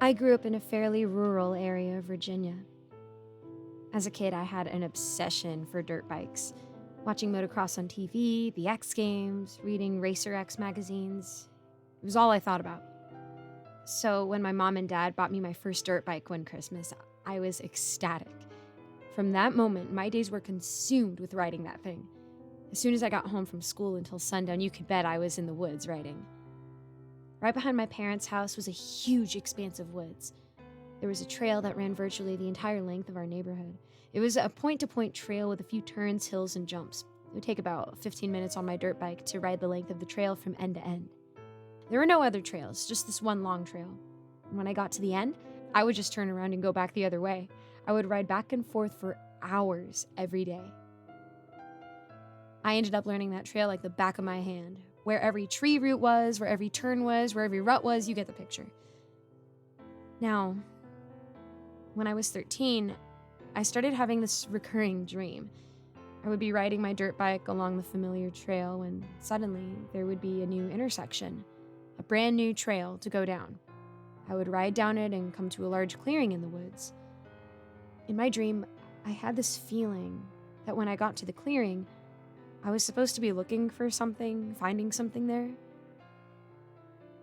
I grew up in a fairly rural area of Virginia. As a kid, I had an obsession for dirt bikes. Watching motocross on TV, the X Games, reading Racer X magazines. It was all I thought about. So when my mom and dad bought me my first dirt bike one Christmas, I was ecstatic. From that moment, my days were consumed with riding that thing. As soon as I got home from school until sundown, you could bet I was in the woods riding. Right behind my parents' house was a huge expanse of woods. There was a trail that ran virtually the entire length of our neighborhood. It was a point-to-point trail with a few turns, hills, and jumps. It would take about 15 minutes on my dirt bike to ride the length of the trail from end to end. There were no other trails, just this one long trail. And when I got to the end, I would just turn around and go back the other way. I would ride back and forth for hours every day. I ended up learning that trail like the back of my hand. Where every tree root was, where every turn was, where every rut was, you get the picture. Now, when I was 13, I started having this recurring dream. I would be riding my dirt bike along the familiar trail when suddenly there would be a new intersection, a brand new trail to go down. I would ride down it and come to a large clearing in the woods. In my dream, I had this feeling that when I got to the clearing, I was supposed to be looking for something, finding something there.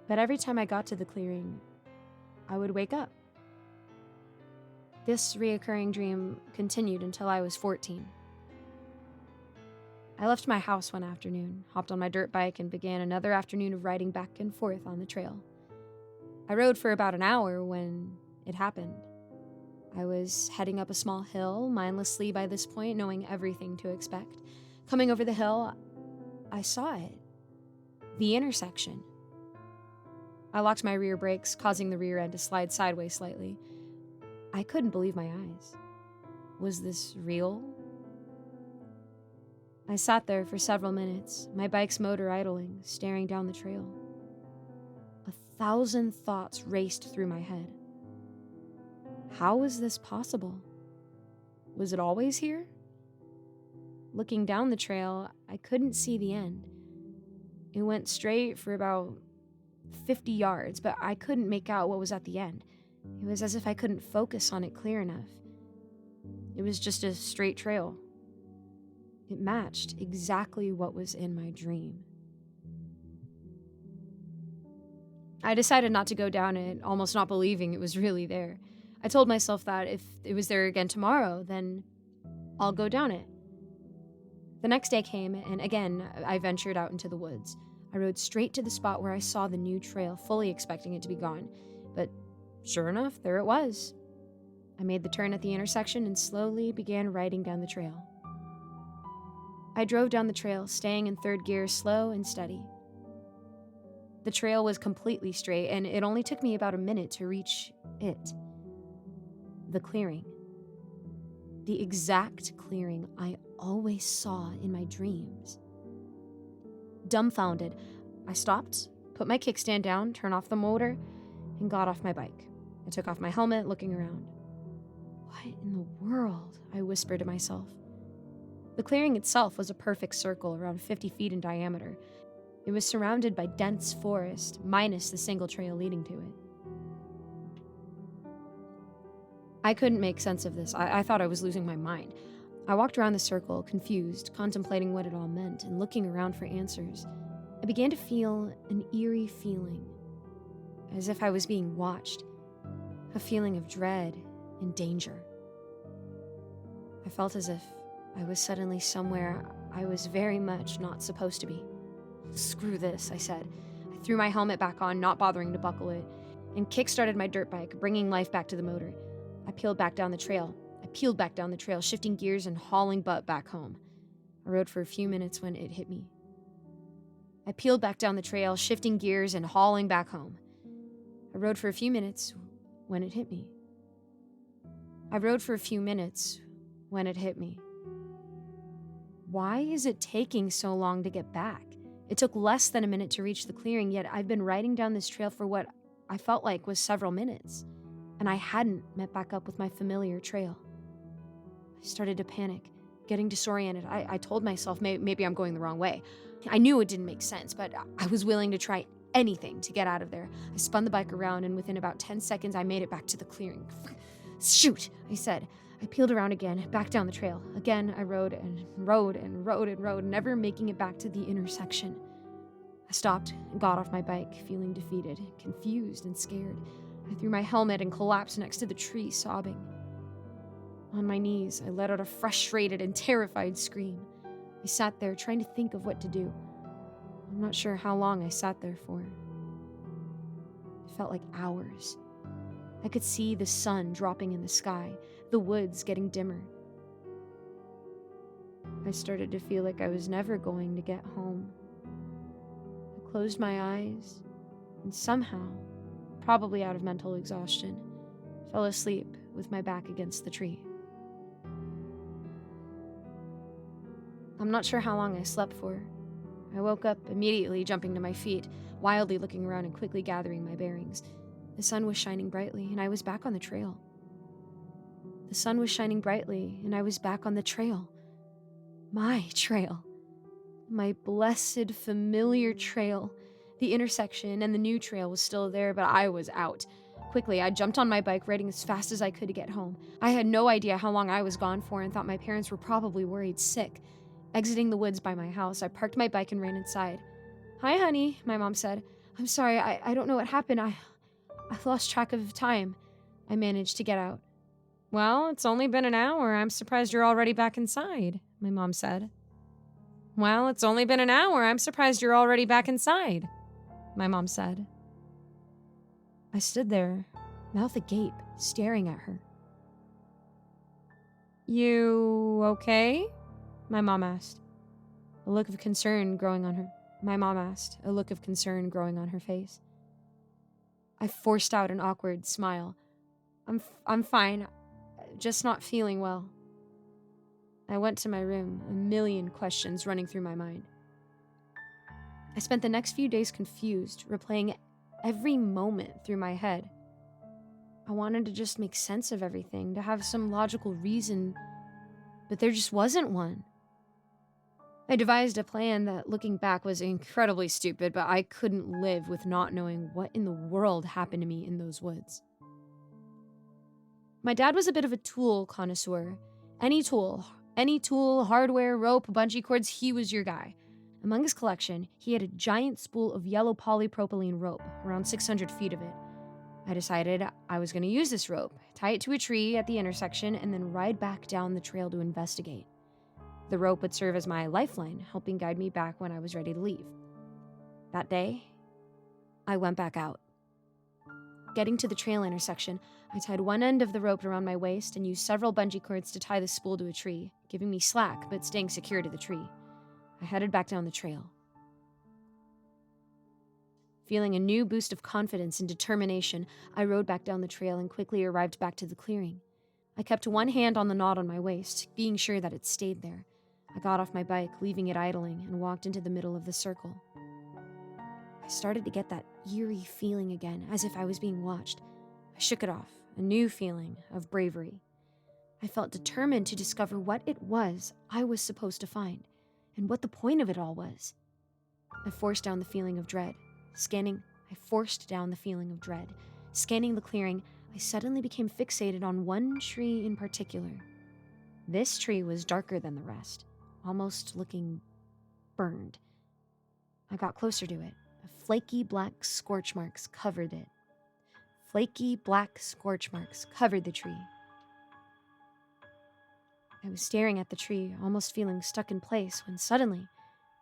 But every time I got to the clearing, I would wake up. This reoccurring dream continued until I was 14. I left my house one afternoon, hopped on my dirt bike, and began another afternoon of riding back and forth on the trail. I rode for about an hour when it happened. I was heading up a small hill, mindlessly by this point, knowing everything to expect. Coming over the hill, I saw it. The intersection. I locked my rear brakes, causing the rear end to slide sideways slightly. I couldn't believe my eyes. Was this real? I sat there for several minutes, my bike's motor idling, staring down the trail. 1,000 thoughts raced through my head. How was this possible? Was it always here? Looking down the trail, I couldn't see the end. It went straight for about 50 yards, but I couldn't make out what was at the end. It was as if I couldn't focus on it clear enough. It was just a straight trail. It matched exactly what was in my dream. I decided not to go down it, almost not believing it was really there. I told myself that if it was there again tomorrow, then I'll go down it. The next day came, and again, I ventured out into the woods. I rode straight to the spot where I saw the new trail, fully expecting it to be gone. But sure enough, there it was. I made the turn at the intersection and slowly began riding down the trail. I drove down the trail, staying in third gear, slow and steady. The trail was completely straight, and it only took me about a minute to reach it. The clearing. The exact clearing I always saw in my dreams. Dumbfounded, I stopped, put my kickstand down, turned off the motor, and got off my bike. I took off my helmet, looking around. What in the world? I whispered to myself. The clearing itself was a perfect circle around 50 feet in diameter. It was surrounded by dense forest, minus the single trail leading to it. I couldn't make sense of this. I thought I was losing my mind. I walked around the circle, confused, contemplating what it all meant and looking around for answers. I began to feel an eerie feeling, as if I was being watched, a feeling of dread and danger. I felt as if I was suddenly somewhere I was very much not supposed to be. Screw this, I said. I threw my helmet back on, not bothering to buckle it, and kick-started my dirt bike, bringing life back to the motor. I peeled back down the trail, shifting gears and hauling butt back home. I rode for a few minutes when it hit me. I peeled back down the trail, shifting gears and hauling back home. I rode for a few minutes when it hit me. Why is it taking so long to get back? It took less than a minute to reach the clearing, yet I've been riding down this trail for what I felt like was several minutes, and I hadn't met back up with my familiar trail. I started to panic, getting disoriented. I told myself maybe I'm going the wrong way. I knew it didn't make sense, but I was willing to try anything to get out of there. I spun the bike around, and within about 10 seconds, I made it back to the clearing. Shoot, I said. I peeled around again, back down the trail. Again, I rode and rode and rode and rode, never making it back to the intersection. I stopped and got off my bike, feeling defeated, confused, and scared. I threw my helmet and collapsed next to the tree, sobbing. On my knees, I let out a frustrated and terrified scream. I sat there trying to think of what to do. I'm not sure how long I sat there for. It felt like hours. I could see the sun dropping in the sky, the woods getting dimmer. I started to feel like I was never going to get home. I closed my eyes and somehow, probably out of mental exhaustion, fell asleep with my back against the tree. I'm not sure how long I slept for. I woke up immediately, jumping to my feet, wildly looking around and quickly gathering my bearings. The sun was shining brightly, and I was back on the trail. The sun was shining brightly, and I was back on the trail. My trail. My blessed, familiar trail. The intersection and the new trail was still there, but I was out. Quickly, I jumped on my bike, riding as fast as I could to get home. I had no idea how long I was gone for and thought my parents were probably worried sick. Exiting the woods by my house, I parked my bike and ran inside. "Hi, honey," my mom said. "I'm sorry, I don't know what happened. I lost track of time." I managed to get out. "Well, it's only been an hour. I'm surprised you're already back inside," my mom said. "Well, it's only been an hour. I'm surprised you're already back inside," my mom said. I stood there, mouth agape, staring at her. "You okay?" my mom asked. A look of concern growing on her. My mom asked, a look of concern growing on her face. I forced out an awkward smile. I'm fine, just not feeling well." I went to my room, a million questions running through my mind. I spent the next few days confused, replaying every moment through my head. I wanted to just make sense of everything, to have some logical reason, but there just wasn't one. I devised a plan that, looking back, was incredibly stupid, but I couldn't live with not knowing what in the world happened to me in those woods. My dad was a bit of a tool connoisseur. Any tool, hardware, rope, bungee cords, he was your guy. Among his collection, he had a giant spool of yellow polypropylene rope, around 600 feet of it. I decided I was going to use this rope, tie it to a tree at the intersection, and then ride back down the trail to investigate. The rope would serve as my lifeline, helping guide me back when I was ready to leave. That day, I went back out. Getting to the trail intersection, I tied one end of the rope around my waist and used several bungee cords to tie the spool to a tree, giving me slack but staying secure to the tree. I headed back down the trail. Feeling a new boost of confidence and determination, I rode back down the trail and quickly arrived back to the clearing. I kept one hand on the knot on my waist, being sure that it stayed there. I got off my bike, leaving it idling, and walked into the middle of the circle. I started to get that eerie feeling again, as if I was being watched. I shook it off, a new feeling of bravery. I felt determined to discover what it was I was supposed to find, and what the point of it all was. I forced down the feeling of dread. Scanning the clearing, I suddenly became fixated on one tree in particular. This tree was darker than the rest, almost looking burned. I got closer to it. Flaky black scorch marks covered it. Flaky black scorch marks covered the tree. I was staring at the tree, almost feeling stuck in place, when suddenly,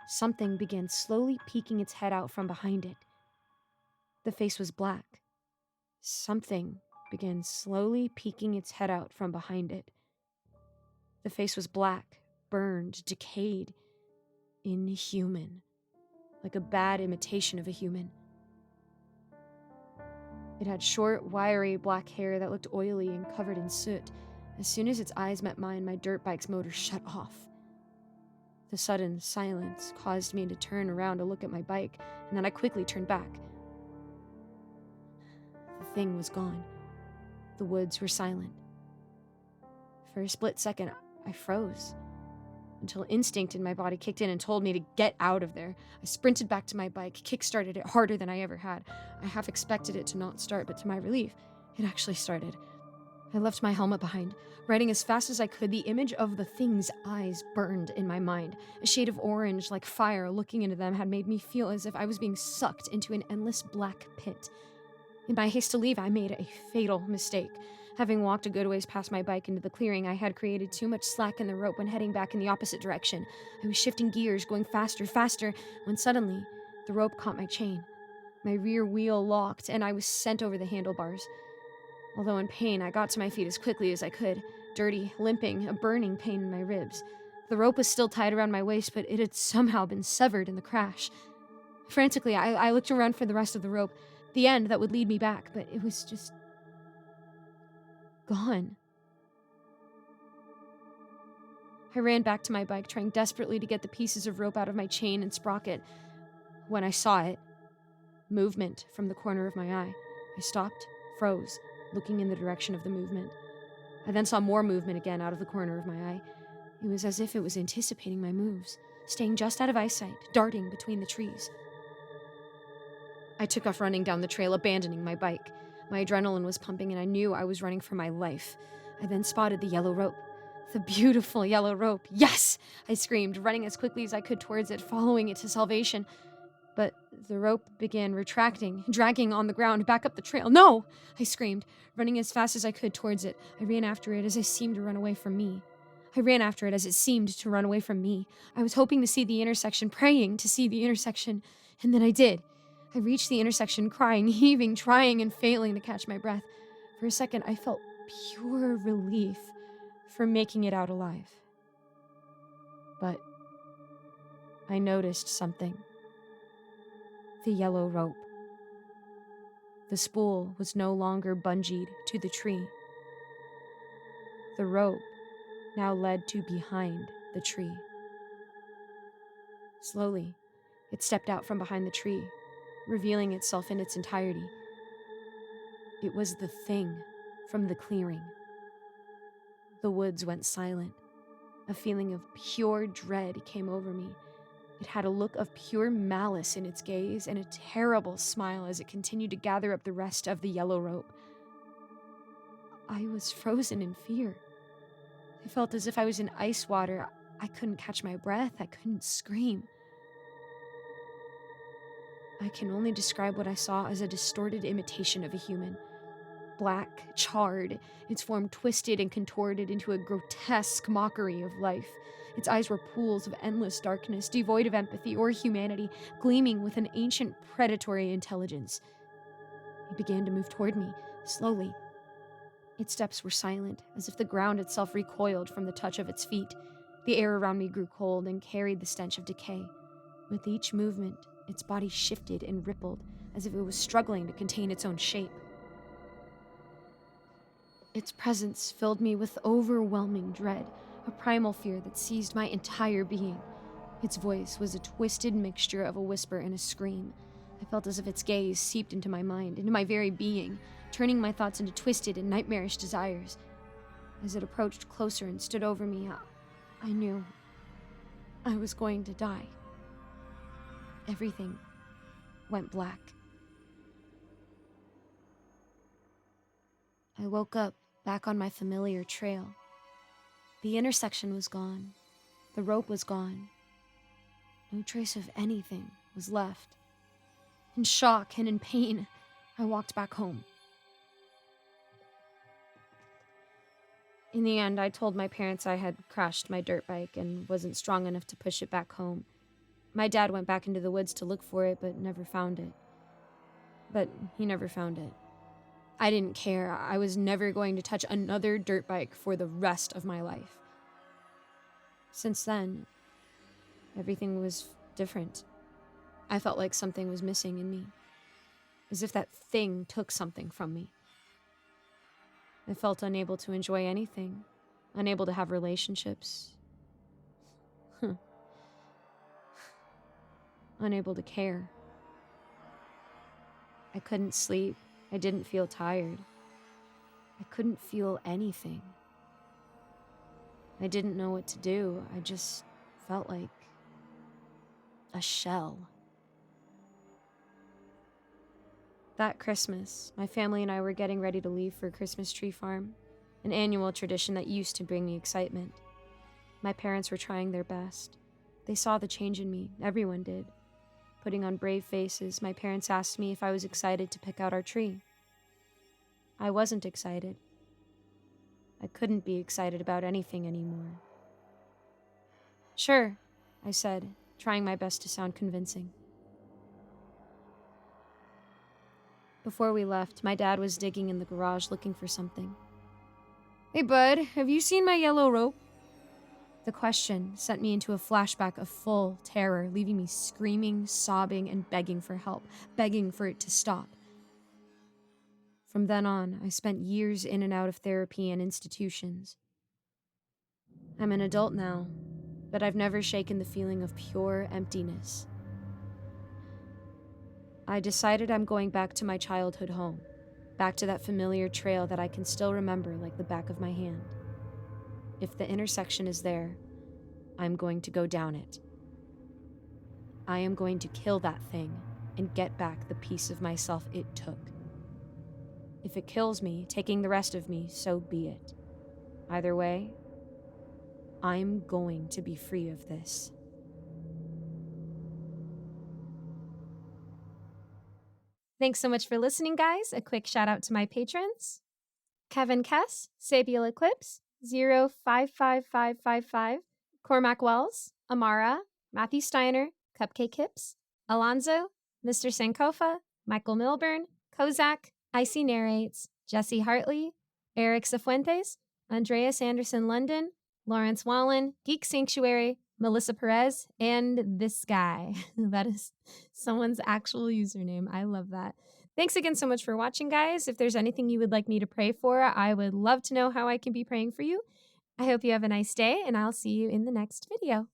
something began slowly peeking its head out from behind it. The face was black. Something began slowly peeking its head out from behind it. The face was black, burned, decayed, inhuman, like a bad imitation of a human. It had short, wiry black hair that looked oily and covered in soot. As soon as its eyes met mine, my dirt bike's motor shut off. The sudden silence caused me to turn around to look at my bike, and then I quickly turned back. The thing was gone. The woods were silent. For a split second, I froze. until instinct in my body kicked in and told me to get out of there. I sprinted back to my bike, kick-started it harder than I ever had. I half expected it to not start, but to my relief, it actually started. I left my helmet behind, riding as fast as I could. The image of the thing's eyes burned in my mind. A shade of orange, like fire, looking into them had made me feel as if I was being sucked into an endless black pit. In my haste to leave, I made a fatal mistake. Having walked a good ways past my bike into the clearing, I had created too much slack in the rope when heading back in the opposite direction. I was shifting gears, going faster, when suddenly, the rope caught my chain. My rear wheel locked, and I was sent over the handlebars. Although in pain, I got to my feet as quickly as I could, dirty, limping, a burning pain in my ribs. The rope was still tied around my waist, but it had somehow been severed in the crash. Frantically, I looked around for the rest of the rope, the end that would lead me back, but it was just gone. I ran back to my bike, trying desperately to get the pieces of rope out of my chain and sprocket. When I saw it, movement from the corner of my eye, I stopped, froze, looking in the direction of the movement. I then saw more movement again out of the corner of my eye. It was as if it was anticipating my moves, staying just out of eyesight, darting between the trees. I took off running down the trail, abandoning my bike. My adrenaline was pumping, and I knew I was running for my life. I then spotted the yellow rope. The beautiful yellow rope. Yes! I screamed, running as quickly as I could towards it, following it to salvation. But the rope began retracting, dragging on the ground back up the trail. No! I screamed, running as fast as I could towards it. I ran after it as it seemed to run away from me. I was hoping to see the intersection, praying to see the intersection, and then I did. I reached the intersection, crying, heaving, trying, and failing to catch my breath. For a second, I felt pure relief for making it out alive. But I noticed something. The yellow rope. The spool was no longer bungeed to the tree. The rope now led to behind the tree. Slowly, it stepped out from behind the tree, revealing itself in its entirety. It was the thing from the clearing. The woods went silent. A feeling of pure dread came over me. It had a look of pure malice in its gaze and a terrible smile as it continued to gather up the rest of the yellow rope. I was frozen in fear. I felt as if I was in ice water. I couldn't catch my breath. I couldn't scream. I can only describe what I saw as a distorted imitation of a human. Black, charred, its form twisted and contorted into a grotesque mockery of life. Its eyes were pools of endless darkness, devoid of empathy or humanity, gleaming with an ancient predatory intelligence. It began to move toward me, slowly. Its steps were silent, as if the ground itself recoiled from the touch of its feet. The air around me grew cold and carried the stench of decay. With each movement, its body shifted and rippled, as if it was struggling to contain its own shape. Its presence filled me with overwhelming dread, a primal fear that seized my entire being. Its voice was a twisted mixture of a whisper and a scream. I felt as if its gaze seeped into my mind, into my very being, turning my thoughts into twisted and nightmarish desires. As it approached closer and stood over me, I knew I was going to die. Everything went black. I woke up back on my familiar trail. The intersection was gone. The rope was gone. No trace of anything was left. In shock and in pain, I walked back home. In the end, I told my parents I had crashed my dirt bike and wasn't strong enough to push it back home. My dad went back into the woods to look for it, but never found it. I didn't care. I was never going to touch another dirt bike for the rest of my life. Since then, everything was different. I felt like something was missing in me, as if that thing took something from me. I felt unable to enjoy anything, unable to have relationships, unable to care. I couldn't sleep. I didn't feel tired. I couldn't feel anything. I didn't know what to do. I just felt like a shell. That Christmas, my family and I were getting ready to leave for Christmas Tree Farm, an annual tradition that used to bring me excitement. My parents were trying their best. They saw the change in me, everyone did. Putting on brave faces, my parents asked me if I was excited to pick out our tree. I wasn't excited. I couldn't be excited about anything anymore. Sure, I said, trying my best to sound convincing. Before we left, my dad was digging in the garage looking for something. Hey, bud, have you seen my yellow rope? The question sent me into a flashback of full terror, leaving me screaming, sobbing, and begging for help, begging for it to stop. From then on, I spent years in and out of therapy and institutions. I'm an adult now, but I've never shaken the feeling of pure emptiness. I decided I'm going back to my childhood home, back to that familiar trail that I can still remember like the back of my hand. If the intersection is there, I'm going to go down it. I am going to kill that thing and get back the piece of myself it took. If it kills me, taking the rest of me, so be it. Either way, I'm going to be free of this. Thanks so much for listening, guys. A quick shout out to my patrons. Kevin Kess, Sabiel Eclipse, 055555, Cormac Wells, Amara, Matthew Steiner, Cupcake Hips, Alonzo, Mr. Sankofa, Michael Milburn, Kozak, Icy Narrates, Jesse Hartley, Eric Cifuentes, Andreas Anderson London, Lawrence Wallen, Geek Sanctuary, Melissa Perez, and this guy. That is someone's actual username. I love that. Thanks again so much for watching, guys. If there's anything you would like me to pray for, I would love to know how I can be praying for you. I hope you have a nice day, and I'll see you in the next video.